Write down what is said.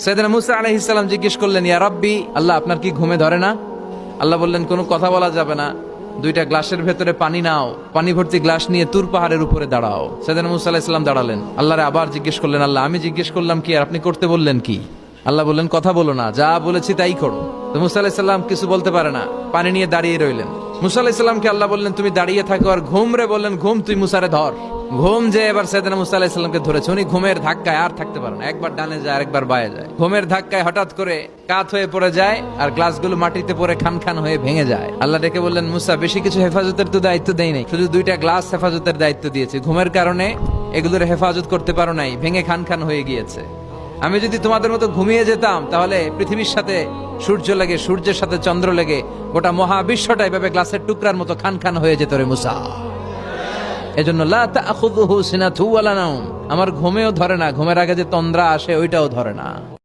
সাইয়েদনা মুসা আলাইহিস সালাম জিজ্ঞেস করলেন, ইয়া রাব্বি, আল্লাহ আপনার কি ঘুমে ধরে না? আল্লাহ বললেন, কোনো কথা বলা যাবে না, দুইটা গ্লাসের ভেতরে পানি নাও, পানি ভর্তি গ্লাস নিয়ে তুর পাহাড়ের উপরে দাঁড়াও। সাইয়েদনা মুসা আলাইহিস সালাম দাঁড়ালেন। আল্লাহরে আবার জিজ্ঞেস করলেন, আল্লাহ আমি জিজ্ঞেস করলাম কি আর আপনি করতে বললেন কি? আল্লাহ বললেন, কথা বলো না, যা বলেছি তাই করো। তো মুসা আলাইহিস সালাম কিছু বলতে পারে না, পানি নিয়ে দাঁড়িয়ে রইলেন। মুসা আলাইহিস সালামকে আল্লাহ বললেন, তুমি দাঁড়িয়ে থাকো আর ঘুম রে, বললেন ঘুম তুই মুসারে ধর। ঘুম যে এবার সাইয়েদনা মুসা আলাইহিস সালামকে ধরেছে। উনি ঘুমের ধাক্কায় আর থাকতে পারেন না, একবার ডানে যায় আরেকবার বায়ে যায়। ঘুমের ধাক্কায় হঠাৎ করে কাত হয়ে পড়ে যায় আর গ্লাসগুলো মাটিতে পড়ে খান খান হয়ে ভেঙে যায়। আল্লাহ ডেকে বললেন, মুসা বেশি কিছু হেফাজতের তো দায়িত্ব দেই নাই, শুধু দুইটা গ্লাস হেফাজতের দায়িত্ব দিয়েছি। ঘুমের কারণে এগুলোর হেফাজত করতে পারো নাই, ভেঙে খান খান হয়ে গিয়েছে। আমি যদি তোমাদের মতো ঘুমিয়ে যেতাম তাহলে পৃথিবীর সাথে সূর্য লেগে, সূর্যের সাথে চন্দ্র লেগে গোটা মহাবিশ্বটা এভাবে গ্লাসের টুকরার মতো খান খান হয়ে যেত রে মুসা। এজন্য লা তাখুযুহু সিনাতু ওয়ালা নাওম, আমার ঘুমেও ধরে না, ঘুমের আগে যে তন্দ্রা আসে ওইটাও ধরে না।